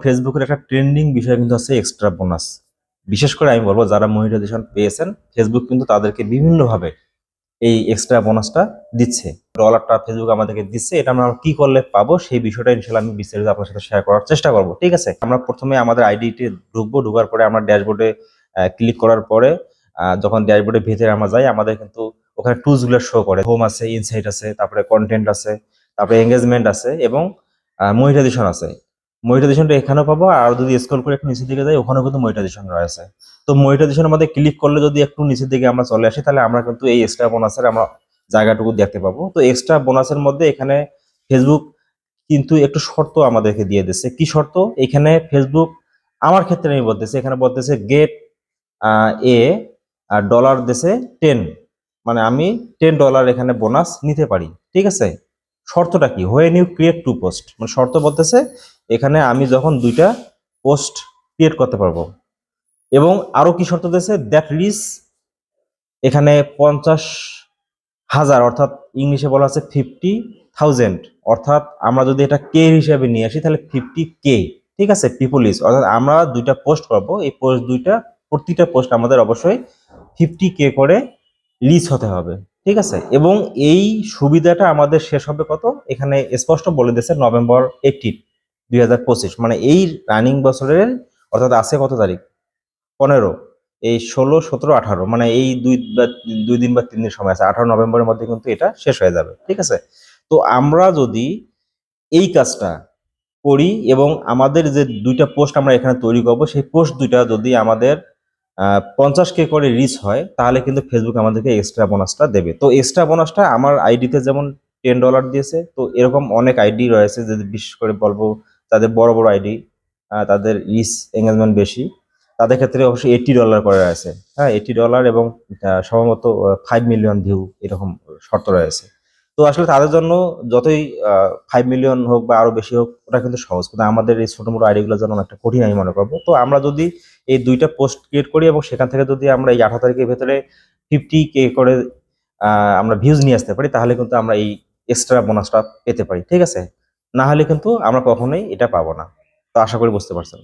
ফেসবুকের একটা ট্রেন্ডিং বিষয় কিন্তু আছে এক্সট্রা বোনাস। বিশেষ করে আমি বলবো যারা মনিটাইজেশন পেয়েছেন, ফেসবুক কিন্তু তাদেরকে বিভিন্নভাবে এই এক্সট্রা বোনাসটা দিচ্ছে। ডলারটা ফেসবুক আমাদেরকে দিচ্ছে, এটা আমরা কি করলে পাবো সেই বিষয়টা ইনশাল্লাহ আমি বিস্তারিত আপনার সাথে শেয়ার করার চেষ্টা করবো। ঠিক আছে, আমরা প্রথমে আমাদের আইডিটি ঢুকবো, ঢুকার পরে আমরা ড্যাশবোর্ডে ক্লিক করার পরে যখন ড্যাশবোর্ডের ভিতরে আমরা যাই, আমাদের কিন্তু ওখানে টুলস গুলো শো করে। হোম আছে, ইনসাইট আছে, তারপরে কন্টেন্ট আছে, তারপরে এঙ্গেজমেন্ট আছে এবং মনিটাইজেশন আছে। মনিটাইজেশনটা এখানেও পাবো, আর যদি স্ক্রল করে একটু নিচের দিকে যাই ওখানেও কিন্তু মনিটাইজেশন রয়েছে। তো মনিটাইজেশনের মধ্যে ক্লিক করলে যদি একটু নিচের দিকে আমরা চলে আসি, তাহলে আমরা কিন্তু এই এক্সট্রা বোনাসের আমরা জায়গাটুকু দেখতে পাবো। তো এক্সট্রা বোনাসের মধ্যে এখানে ফেসবুক কিন্তু একটু শর্ত আমাদেরকে দিয়ে দিচ্ছে। কি শর্ত? এখানে ফেসবুক আমার ক্ষেত্রে আমি বলতেছি, এখানে বলতেছে গেট এ ডলার দেশে 10, মানে আমি $10 এখানে বোনাস নিতে পারি। ঠিক আছে, শর্তটা কি? When you create to post, মানে শর্ত বলতেছে এখানে আমি যখন দুইটা পোস্ট ক্রিয়েট করতে পারবো। এবং আরো কি শর্ত দিয়েছে? দ্যাট রিচ এখানে 50,000, অর্থাৎ ইংলিশে বলা আছে 50,000, অর্থাৎ আমরা যদি এটা কে হিসাবে নিয়ে আসি তাহলে 50K। ঠিক আছে, পিপল ইজ, অর্থাৎ আমরা দুইটা পোস্ট করবো, এই পোস্ট দুইটা প্রতিটা পোস্ট আমাদের অবশ্যই 50K করে রিচ হতে হবে। ঠিক আছে, এবং এই সুবিধাটা আমাদের শেষ হবে কত? এখানে স্পষ্ট বলে দিয়েছে নভেম্বর 18, 2025, মানে এই রানিং বছরের, অর্থাৎ আছে কত তারিখ? 15, এই 16, 17, 18, মানে এই 2 দিন বা 3 দিন সময় আছে। 18 নভেম্বরের মধ্যে কিন্তু এটা শেষ হয়ে যাবে। ঠিক আছে, তো আমরা যদি এই কাজটা করি এবং আমাদের যে দুইটা পোস্ট আমরা এখানে তৈরি করব, সেই পোস্ট দুইটা যদি আমাদের 50K করে রিচ হয়, তাহলে কিন্তু ফেসবুক আমাদেরকে এক্সট্রা বোনাসটা দেবে। তো এক্সট্রা বোনাসটা আমার আইডিতে যেমন $10 দিয়েছে, তো এরকম অনেক আইডি রয়েছে, যদি বিশেষ করে বলবো তাদের বড় বড় আইডি, তাদের রিচ এঙ্গেজমেন্ট বেশি, তাদের ক্ষেত্রে অবশ্যই $80 করে রয়েছে। হ্যাঁ, $80 এবং সম্ভবত 5 মিলিয়ন ভিউ এরকম শর্ত রয়েছে। তো আসলে তাদের জন্য যতই 5 মিলিয়ন হোক বা আরো বেশি হোক, ওটা কিন্তু সহজ, কিন্তু আমাদের এই ছোট মোটো আইডিগুলোর জন্য একটা কঠিন আমি মনে করবো। তো আমরা যদি এই দুইটা পোস্ট ক্রিয়েট করি এবং সেখান থেকে যদি আমরা এই 18 তারিখের ভেতরে 50K করে আমরা ভিউজ নিয়ে আসতে পারি, তাহলে কিন্তু আমরা এই এক্সট্রা বোনাসটা পেতে পারি। ঠিক আছে, না হলে কিন্তু আমরা কখনোই এটা পাবো না। তো আশা করি বুঝতে পারছেন।